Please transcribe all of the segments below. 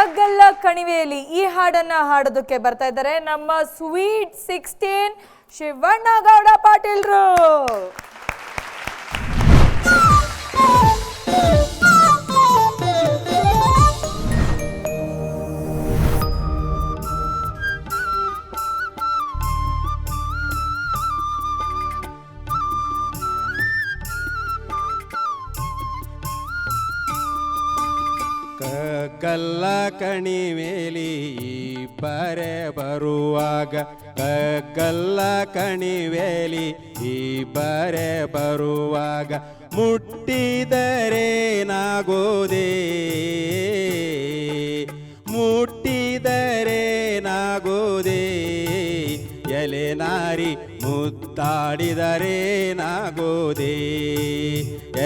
ಕಗ್ಗಲ್ಲ ಕಣಿವೆಯಲ್ಲಿ ಈ ಹಾಡನ್ನ ಹಾಡೋದಕ್ಕೆ ಬರ್ತಾ ಇದ್ದಾರೆ ನಮ್ಮ ಸ್ವೀಟ್ 16 ಶಿವಣ್ಣಗೌಡ ಪಾಟೀಲ್ರು. ಕಗ್ಗಲ್ಲ ಕಣಿವೇಲಿ ಇಬ್ಬರೇ ಬರುವಾಗ, ಕಗ್ಗಲ್ಲ ಕಣಿವೇಲಿ ಇಬ್ಬರೇ ಬರುವಾಗ, ಮುಟ್ಟಿದರೇನಾಗೋದೇ ಮುಟ್ಟಿದರೇನಾಗೋದೇ, ಎಲೆ ನಾರಿ ಮುತ್ತಾಡಿದರೇನಾಗೋದೇ,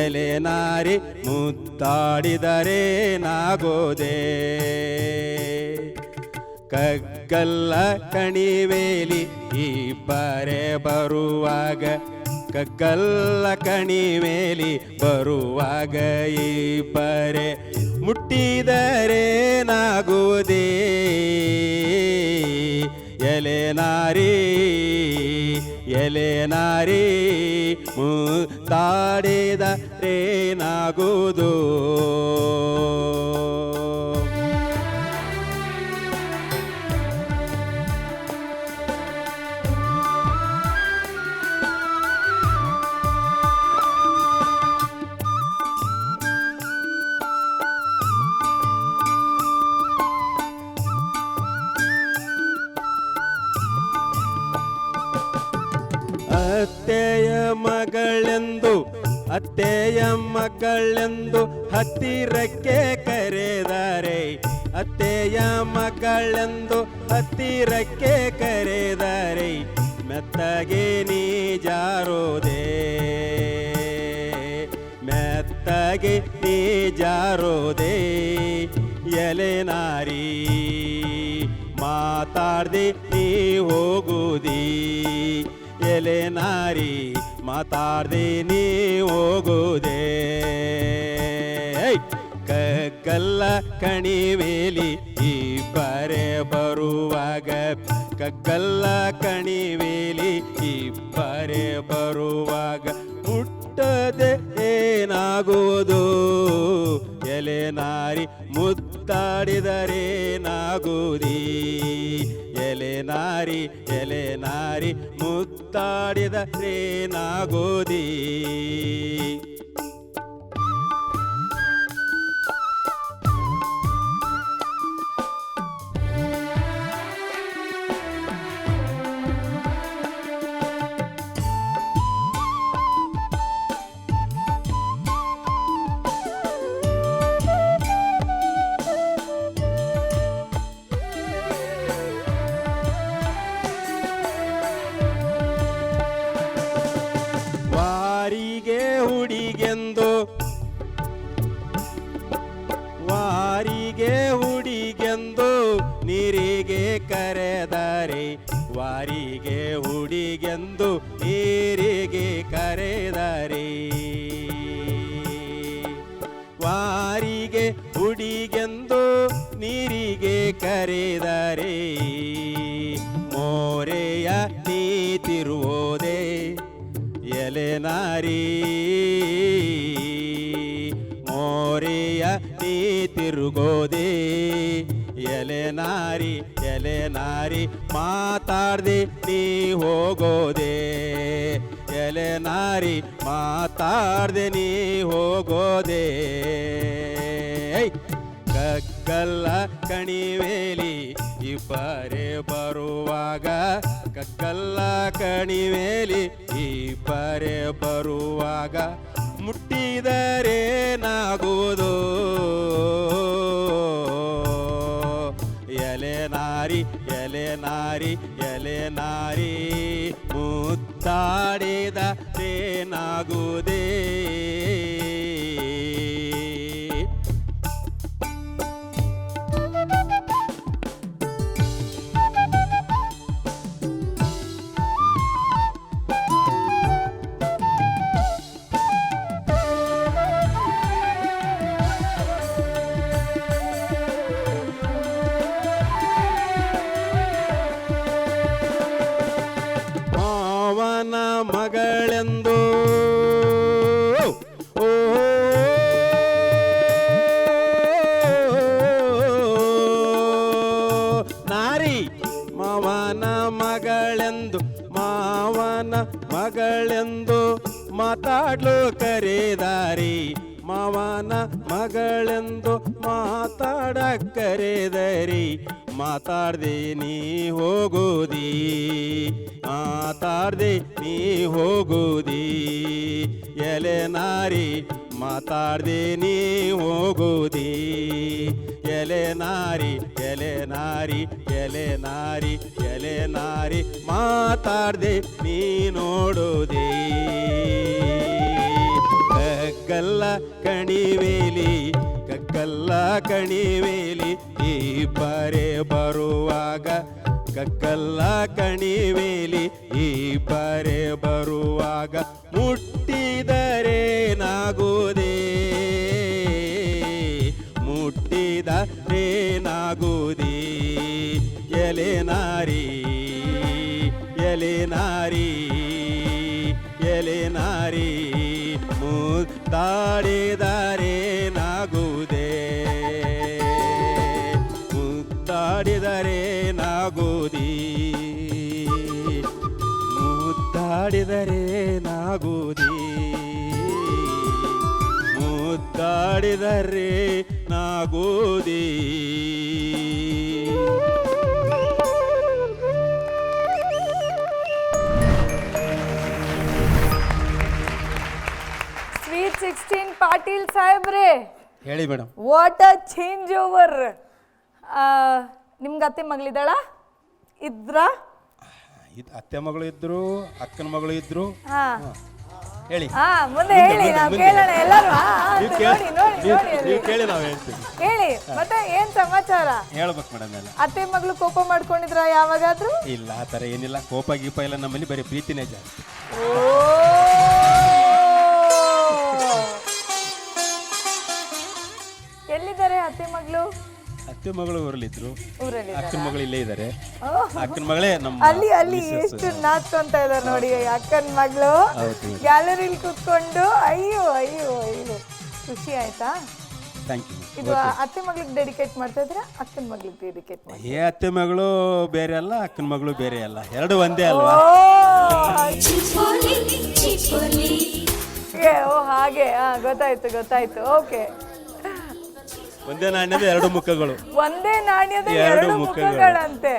ಎಲೆ ನಾರಿ ಮುತ್ತಾಡಿದರೇನಾಗೋದೇ. ಕಗ್ಗಲ್ಲ ಕಣಿವೇಲಿ ಇಬ್ಬರೇ ಬರುವಾಗ, ಕಗ್ಗಲ್ಲ ಕಣಿವೇಲಿ ಬರುವಾಗ ಇಬ್ಬರೇ ಮುಟ್ಟಿದರೇನಾಗುವುದೇ, ಎಲೆ ನಾರಿ ಎಲೆ ನಾರಿ ಮುತ್ತಾಡಿದರೇನಾಗುವುದು. ಅತ್ತೆಯ ಮಗಳೆಂದು ಅತ್ತೆಯ ಮಗಳೆಂದು ಹತ್ತಿರಕ್ಕೆ ಕರೆದರೆ, ಅತ್ತೆಯ ಮಗಳೆಂದು ಹತ್ತಿರಕ್ಕೆ ಕರೆದರೆ, ಮೆತ್ತಗೆ ನೀ ಜಾರೋದೆ ಮೆತ್ತಗೆ ನೀ ಜಾರೋದೆ, ಎಲೆ ನಾರಿ ಮಾತಾಡ್ದೆ ನೀ ಹೋಗುದಿ, ಎಲೆ ನಾರಿ ಮಾತಾಡ್ದೆ ನೀ ಹೋಗುದೇ. ಕಗ್ಗಲ್ಲ ಕಣಿವೇಲಿ ಇಬ್ಬರೇ ಬರುವಾಗ, ಕಗ್ಗಲ್ಲ ಕಣಿವೇಲಿ ಇಬ್ಬರೇ ಬರುವಾಗ, ಮುಟ್ಟದೆ ಏನಾಗುವುದು, ಎಲೆ ನಾರಿ ಮುತ್ತಾಡಿದರೇನಾಗುವುದಿ, ಎಲೆ ನಾರಿ ಎಲೆ ನಾರಿ ಮುತ್ತಾಡಿದರೇನಾಗುವುದಿ. ವಾರಿಗೆ ಹುಡಿಗೆಂದು ವಾರಿಗೆ ಹುಡಿಗೆಂದು ನೀರಿಗೆ ಕರೆದರೆ, ವಾರಿಗೆ ಹುಡಿಗೆಂದು ನೀರಿಗೆ ಕರೆದರೆ, ವಾರಿಗೆ ಹುಡಿಗೆಂದು ನೀರಿಗೆ ಕರೆದರೆ, ಮೋರೆಯ ನೀತಿರುವುದೇ, ಎಲೆ ನಾರಿ ಮೋರೆಯ ನೀ ತಿರುಗೋದೆ, ಎಲೆ ನಾರಿ ಎಲೆ ನಾರಿ ಮಾತಾಡ್ದೆ ನೀ ಹೋಗೋದೆ, ಎಲೆ ನಾರಿ ಮಾತಾಡ್ದೆ ನೀ ಹೋಗೋದೆ. ಕಗ್ಗಲ್ಲ ಕಣಿವೇಲಿ ಇಬ್ಬರೇ ಬರುವಾಗ, ಕಗ್ಗಲ್ಲ ಕಣಿವೇಲಿ ಇಬ್ಬರೇ ಬರುವಾಗ, ಮುಟ್ಟಿದರೇನಾಗುವುದು, ಎಲೆ ನಾರಿ ಎಲೆ ನಾರಿ ಎಲೆ ನಾರಿ ಮುತ್ತಾಡಿದರೇನಾಗುವುದೇ. ಮಗಳೆಂದು ಮಾತಾಡ್ಲು ಕರೆದಾರಿ ಮಾವನ ಮಗಳೆಂದು ಮಾತಾಡಕ್ ಕರೆದರಿ ಮಾತಾಡ್ದೆ ನೀ ಹೋಗೋದಿ ಮಾತಾಡ್ದೆ ನೀ ಹೋಗೋದಿ ಎಲೆ ನಾರಿ ಮಾತಾಡ್ದೆ ನೀ ಹೋಗೋದಿ ಎಲೆ ನಾರಿ ಎಲೆ ನಾರಿ ಎಲೆ ನಾರಿ ಎಲೆ ನಾರಿ ಮಾತಾಡ್ದೆ ನೀ ನೋಡೋದೇ ಕಗ್ಗಲ್ಲ ಕಣಿವೇಲಿ ಕಗ್ಗಲ್ಲ ಕಣಿವೇಲಿ ಈ ಪರೆ ಬರುವಾಗ ಕಗ್ಗಲ್ಲ ಕಣಿವೇಲಿ ಈ ಪರೆ ಬರುವಾಗ ಮುಟ್ಟಿದರೆ ನಾಗುವುದೇ ಮುಟ್ಟಿದರೆ ನಾಗುವುದೇ ಎಲೆ ನಾರಿ ಎಲೆ ನಾರಿ ಎಲೆ ನಾರಿ ಮುದ್ದಾಡಿದರೆ ನಾಗುವುದೇ ಮುದ್ದಾಡಿದರೆ ನಾಗುವುದಿ ಮುದ್ದಾಡಿದರೆ ನಾಗುವುದಿ ಮುದ್ದಾಡಿದರೆ ನಾಗುವುದಿ ಸ್ವೀಟ್ 16 ಪಾಟೀಲ್ ಸಾಹೇಬ್ರೆ, ಹೇಳಿ madam. What a change over. ನಿಮ್ಗೆ ಅತ್ತೆ ಮಗಳಿದ್ದಾಳ ಇದ್ರ? ಅತ್ತೆ ಮಗಳು ಇದ್ರು, ಅಕ್ಕನ ಮಗಳು ಇದ್ರು. ಹಾ ಹೇಳಿ. ಹಾ ಮುಂದೆ ಹೇಳಿ, ನಾವು ಕೇಳೋಣ ಎಲ್ಲರೂ. ನೀವು ಕೇಳಿ ನಾವು ಹೇಳ್ತೀವಿ. ಹೇಳಿ ಮತ್ತೆ ಏನ್ ಸಮಾಚಾರ ಹೇಳ್ಬೇಕು ಮೇಡಮ್ ಎಲ್ಲ. ಅತ್ತೆ ಮಗಳು ಕೋಪ ಮಾಡ್ಕೊಂಡಿದ್ರ ಯಾವಾಗಾದ್ರೂ? ಇಲ್ಲ, ಆ ಥರ ಏನಿಲ್ಲ. ಕೋಪ ಗೀಪ ಎಲ್ಲ ನಮ್ಮಲ್ಲಿ ಬರೀ ಪ್ರೀತಿನೇ ಜಾಸ್ತಿ. ಎಲ್ಲಿದ್ದಾರೆ ಅತ್ತೆ ಮಗಳು? ಅತ್ತೆ ಮಗಳು ಊರಲ್ಲಿದ್ರು, ಊರಲ್ಲಿ ಅಕ್ಕನ ಮಗಳು ಇಲ್ಲೇ ಇದ್ದಾರೆ. ಅಕ್ಕನ ಮಗಳೇ ನಮ್ಮ ಅಲ್ಲಿ ಅಲ್ಲಿ ಎಷ್ಟು ನಾಚ್ಕೊಂತ ಇದಾರೆ ನೋಡಿ ಅಕ್ಕನ ಮಗಳು ಗ್ಯಾಲರಿಲಿ ಕೂತ್ಕೊಂಡು. ಅಯ್ಯೋ ಅಯ್ಯೋ ಅಯ್ಯೋ, ಖುಷಿ ಆಯ್ತಾ? Thank you. ಇದು ಅತ್ತೆ ಮಗಳಿಗೆ ಡೆಡಿಕೇಟ್ ಮಾಡ್ತಾ ಇದ್ರೆ ಅಕ್ಕನ ಮಗಳಿಗೆ ಡೆಡಿಕೇಟ್ ಮಾಡಿ. ಏ ಅತ್ತೆ ಮಗಳು ಬೇರೆ ಅಲ್ಲ, ಅಕ್ಕನ ಮಗಳು ಬೇರೆ ಅಲ್ಲ, ಎರಡು ಒಂದೇ ಅಲ್ವಾ? ಓ ಹಾಗೆ, ಗೊತ್ತಾಯ್ತು ಗೊತ್ತಾಯ್ತು. ಓಕೆ, ಒಂದೇ ನಾಣ್ಯದ ಎರಡು ಮುಖಗಳು. ಒಂದೇ ನಾಣ್ಯದ ಎರಡು ಮುಖಗಳಂತೆ.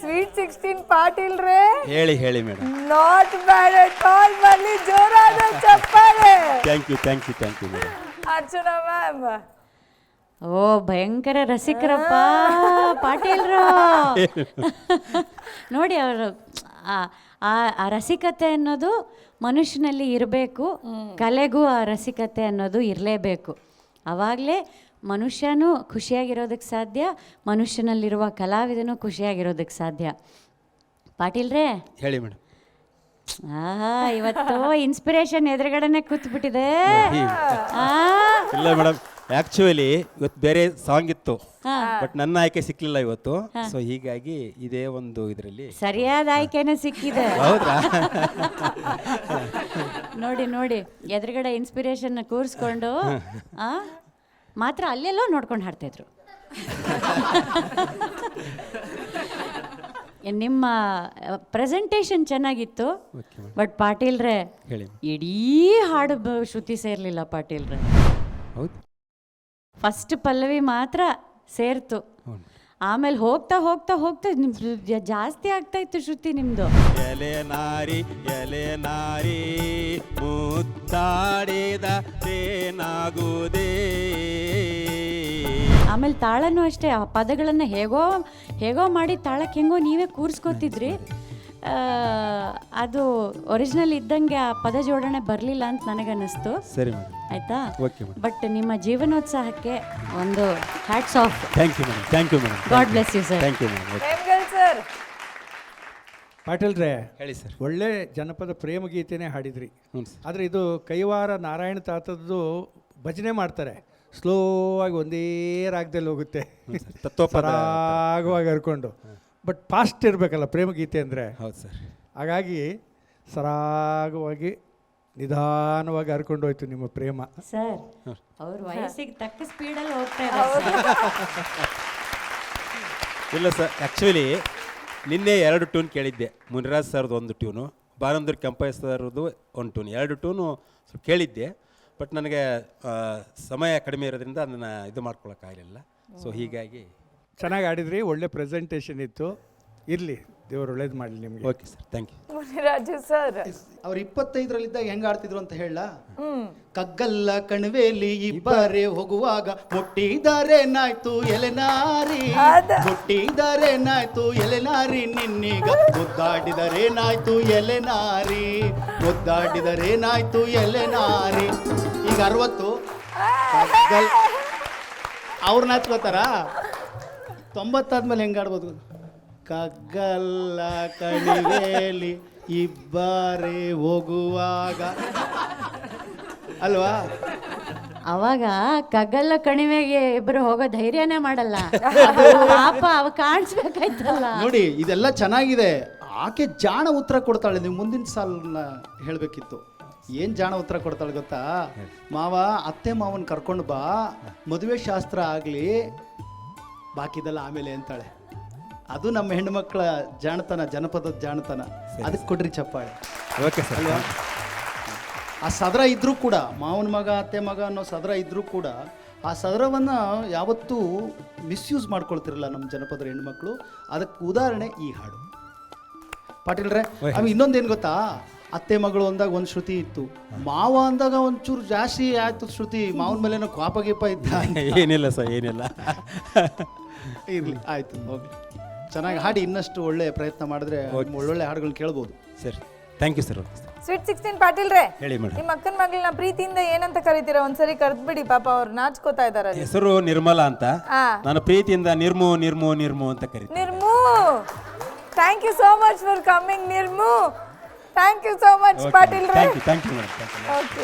ಸ್ವೀಟ್ 16 ಪಾಟೀಲ್ ರೇ, ಹೇಳಿ ಹೇಳಿ madam. Not bad at all. ಬನ್ನಿ ಜೋರಾದ ಚಪ್ಪಾಳೆ. Thank you thank you thank you madam. Archana ma'am. ಓ ಭಯಂಕರ ರಸಿಕರಪ್ಪ ಪಾಟೀಲ್ರು. ನೋಡಿ ಅವರು ಆ ರಸಿಕತೆ ಅನ್ನೋದು ಮನುಷ್ಯನಲ್ಲಿ ಇರಬೇಕು. ಕಲೆಗೂ ಆ ರಸಿಕತೆ ಅನ್ನೋದು ಇರಲೇಬೇಕು. ಆವಾಗಲೇ ಮನುಷ್ಯನೂ ಖುಷಿಯಾಗಿರೋದಕ್ಕೆ ಸಾಧ್ಯ, ಮನುಷ್ಯನಲ್ಲಿರುವ ಕಲಾವಿದನೂ ಖುಷಿಯಾಗಿರೋದಕ್ಕೆ ಸಾಧ್ಯ. ಪಾಟೀಲ್ರೇ ಹೇಳಿ ಮೇಡಮ್. ಇವತ್ತು ಇನ್ಸ್ಪಿರೇಷನ್ ಎದುರುಗಡೆನೆ ಕೂತ್ಬಿಟ್ಟಿದೆ. ಇಲ್ಲ ಮೇಡಮ್, ಆಕ್ಚುಲಿ ಇವತ್ತು ಬೇರೆ ಸಾಂಗ್ ಇತ್ತು, ಬಟ್ ನನ್ನ ಆಯ್ಕೆ ಸಿಕ್ಲಿಲ್ಲ ಇವತ್ತು. ಸೊ ಹೀಗಾಗಿ ಇದೇ ಒಂದು ಇದರಲ್ಲಿ ಸರಿಯಾದ ಆಯ್ಕೆನೇ ಸಿಕ್ಕಿದೆ. ಹೌದಾ? ನೋಡಿ ನೋಡಿ, ಎದುರುಗಡೆ ಇನ್ಸ್ಪಿರೇಷನ್ ಕೂರಿಸ್ಕೊಂಡು ಮಾತ್ರ ಅಲ್ಲೆಲ್ಲೋ ನೋಡ್ಕೊಂಡು ಹಾಡ್ತಿದ್ರು. ನಿಮ್ಮ ಪ್ರೆಸೆಂಟೇಷನ್ ಚೆನ್ನಾಗಿತ್ತು, ಬಟ್ ಪಾಟೀಲ್ರೆ ಇಡೀ ಹಾಡು ಶ್ರುತಿ ಸೇರ್ಲಿಲ್ಲ ಪಾಟೀಲ್ರೆ. ಹೌದು, ಫಸ್ಟ್ ಪಲ್ಲವಿ ಮಾತ್ರ ಸೇರ್ತು, ಆಮೇಲೆ ಹೋಗ್ತಾ ಹೋಗ್ತಾ ಹೋಗ್ತಾ ಜಾಸ್ತಿ ಆಗ್ತಾ ಇತ್ತು ಶ್ರುತಿ ನಿಮ್ದು. ಎಲೆ ನಾರಿ ಎಲೆ ನಾರಿ ಮುದ್ದಾಡಿದ ತೇನಾಗುವುದೇ. ಆಮೇಲೆ ತಾಳನೂ ಅಷ್ಟೇ, ಆ ಪದಗಳನ್ನು ಹೇಗೋ ಹೇಗೋ ಮಾಡಿ ತಾಳಕ್ಕೆ ಹೆಂಗೋ ನೀವೇ ಕೂರಿಸ್ಕೊತಿದ್ರಿ. ಅದು ಒರಿಜಿನಲ್ ಇದ್ದಂಗೆ ಆ ಪದ ಜೋಡಣೆ ಬರಲಿಲ್ಲ ಅಂತ ನನಗನ್ನಿಸ್ತು. ಸರಿ ಮೇಡಮ್, ಆಯ್ತಾ? Okay madam. ಬಟ್ ನಿಮ್ಮ ಜೀವನೋತ್ಸಾಹಕ್ಕೆ ಒಂದು hats off. Thank you madam. Thank you madam. God bless you sir. Thank you madam. Sir ಪಾಟೀಲ್ರೇ, ಹೇಳಿ ಸರ್. ಒಳ್ಳೆ ಜನಪದ ಪ್ರೇಮ ಗೀತೆನೇ ಹಾಡಿದ್ರಿ. ಹ್ಞೂ ಸರ್. ಆದರೆ ಇದು ಕೈವಾರ ನಾರಾಯಣ ತಾತದ್ದು ಭಜನೆ ಮಾಡ್ತಾರೆ, ಸ್ಲೋ ಆಗಿ ಒಂದೇ ರಾಗದಲ್ಲಿ ಹೋಗುತ್ತೆ, ಸರಾಗವಾಗಿ ಹರ್ಕೊಂಡು. ಬಟ್ ಫಾಸ್ಟ್ ಇರಬೇಕಲ್ಲ ಪ್ರೇಮ ಗೀತೆ ಅಂದರೆ. ಹೌದು ಸರ್. ಹಾಗಾಗಿ ಸರಾಗವಾಗಿ ನಿಧಾನವಾಗಿ ಹರ್ಕೊಂಡು ಹೋಯ್ತು ನಿಮ್ಮ ಪ್ರೇಮ. ಸರ್ ಅವ್ರ ವಯಸ್ಸಿಗೆ ತಕ್ಕ ಸ್ಪೀಡಲ್ಲಿ ಹೋಗ್ತಾ ಇದ್ದಾರೆ. ಇಲ್ಲ ಸರ್, ಆ್ಯಕ್ಚುಲಿ ನಿನ್ನೆ 2 ಟ್ಯೂನ್ ಕೇಳಿದ್ದೆ. ಮುನಿರಾಜ್ ಸರ್ದು ಒಂದು ಟ್ಯೂನು, ಬಾನಂದೂರು ಕೆಂಪಯ್ಯನವ್ರದ್ದು ಒಂದು ಟೂನ್, 2 ಟೂನು ಸ್ವಲ್ಪ ಕೇಳಿದ್ದೆ. ಬಟ್ ನನಗೆ ಸಮಯ ಕಡಿಮೆ ಇರೋದ್ರಿಂದ ಅದನ್ನು ಇದು ಮಾಡ್ಕೊಳಕ್ಕಾಗಲಿಲ್ಲ. ಸೊ ಹೀಗಾಗಿ ಚೆನ್ನಾಗಿ ಆಡಿದ್ರಿ, ಒಳ್ಳೆ ಪ್ರೆಸೆಂಟೇಷನ್ ಇತ್ತು. ಇರಲಿ, ದೇವರು ಒಳ್ಳೇದು ಮಾಡಲಿ ನಿಮಗೆ. Okay sir, thank you. Muniraju sir ಅವ್ರು 25ರಲ್ಲಿದ್ದಾಗ ಹೆಂಗ್ ಆಡ್ತಿದ್ರು ಅಂತ ಹೇಳ. ಕಗ್ಗಲ್ಲ ಕಣಿವೆಯಲ್ಲಿ ಇಬ್ಬರೇ ಹೋಗುವಾಗ ಮುಟ್ಟಿದಾರೇನಾಯ್ತು ಎಲೆನಾರಿ, ಮುಟ್ಟಿದಾರೇನಾಯ್ತು ಎಲೆನಾರಿ, ನಿನ್ನೀಗ ಮುದ್ದಾಡಿದರೇನಾಯ್ತು ಎಲೆನಾರಿ, ಮುದ್ದಾಡಿದರೇನಾಯ್ತು ಎಲೆನಾರಿ. ಈಗ 60 ಕಗ್ಗಲ್ ಅವ್ರು ನಾಚ್ಕೋತಾರ. 90 ಆದ್ಮೇಲೆ ಹೆಂಗ್ ಆಡ್ಬೋದು? ಕಗ್ಗಲ್ಲ ಕಣಿವೆಯಲ್ಲಿ ಇಬ್ಬರೇ ಹೋಗುವಾಗ ಅಲ್ವಾ? ಅವಾಗ ಕಗ್ಗಲ್ಲ ಕಣಿವೆಗೆ ಇಬ್ಬರು ಹೋಗೋ ಧೈರ್ಯನೇ ಮಾಡಲ್ಲ. ಅದು ಪಾಪ ಅವ ಕಾಣಿಸ್ಬೇಕಾಯ್ತಲ್ಲ. ನೋಡಿ, ಇದೆಲ್ಲ ಚೆನ್ನಾಗಿದೆ. ಆಕೆ ಜಾಣ ಉತ್ತರ ಕೊಡ್ತಾಳೆ. ನೀವು ಮುಂದಿನ ಸಾಲನ್ನ ಹೇಳಬೇಕಿತ್ತು. ಏನು ಜಾಣ ಉತ್ತರ ಕೊಡ್ತಾಳೆ ಗೊತ್ತಾ? ಮಾವ, ಅತ್ತೆ ಮಾವನ್ ಕರ್ಕೊಂಡು ಬಾ, ಮದುವೆ ಶಾಸ್ತ್ರ ಆಗಲಿ, ಬಾಕಿದೆಲ್ಲ ಆಮೇಲೆ ಅಂತಾಳೆ. ಅದು ನಮ್ಮ ಹೆಣ್ಣುಮಕ್ಕಳ ಜಾಣತನ, ಜನಪದದ ಜಾಣತನ. ಅದಕ್ಕೆ ಕೊಡ್ರಿ ಚಪ್ಪಾಳೆ. Okay sir. ಆ ಸದರ ಇದ್ರೂ ಕೂಡ, ಮಾವನ ಮಗ ಅತ್ತೆ ಮಗ ಅನ್ನೋ ಸದರ ಇದ್ರೂ ಕೂಡ ಆ ಸದರವನ್ನು ಯಾವತ್ತೂ ಮಿಸ್ಯೂಸ್ ಮಾಡ್ಕೊಳ್ತಿರಲ್ಲ ನಮ್ಮ ಜನಪದರ ಹೆಣ್ಮಕ್ಳು. ಅದಕ್ಕೆ ಉದಾಹರಣೆ ಈ ಹಾಡು. ಪಾಟೀಲ್ರೆ, ಆಮೇಲೆ ಇನ್ನೊಂದೇನು ಗೊತ್ತಾ? ಅತ್ತೆ ಮಗಳು ಅಂದಾಗ ಒಂದು ಶ್ರುತಿ ಇತ್ತು, ಮಾವ ಅಂದಾಗ ಒಂಚೂರು ಜಾಸ್ತಿ ಆಯ್ತು ಶ್ರುತಿ. ಮಾವನ ಮೇಲೇನೋ ಕ್ವಾಪ ಗೀಪ ಇದ್ದ. ಏನಿಲ್ಲ ಸರ್, ಏನಿಲ್ಲ. ಇರಲಿ, ಆಯ್ತು, ಹೋಗ್ಲಿ. ಚೆನ್ನಾಗಿ ಹಾಡಿ, ಇನ್ನಷ್ಟು ಒಳ್ಳೆ ಪ್ರಯತ್ನ ಮಾಡಿದ್ರೆ ಒಳ್ಳೊಳ್ಳೆ ಹಾಡುಗಳನ್ನ ಕೇಳ್ಬೋದು. Sir, thank you sir. Sweet 16 ಪಾಟೀಲ್ರೆ, ಹೇಳಿ ಮೇಡಮ್. ನಿಮ್ಮ ಅಕ್ಕನ ಮಗಳನ್ನ ಪ್ರೀತಿಯಿಂದ ಏನಂತ ಕರಿತೀರಾ? ಒಂದ್ಸರಿ ಕರೆದ್ಬಿಡಿ, ಪಾಪ ಅವ್ರು ನಾಚ್ಕೋತಾ ಇದಾರೆ. ಹೆಸರು ನಿರ್ಮಲಾ ಅಂತ. ನಾನು ಪ್ರೀತಿಯಿಂದ ನಿರ್ಮು ನಿರ್ಮು ನಿರ್ಮು ಅಂತ ಕರಿತೀನಿ. Nirmu, thank you so much for coming. Nirmu, thank you so much ಪಾಟೀಲ್ರೆ. Thank you madam. ಓಕೆ.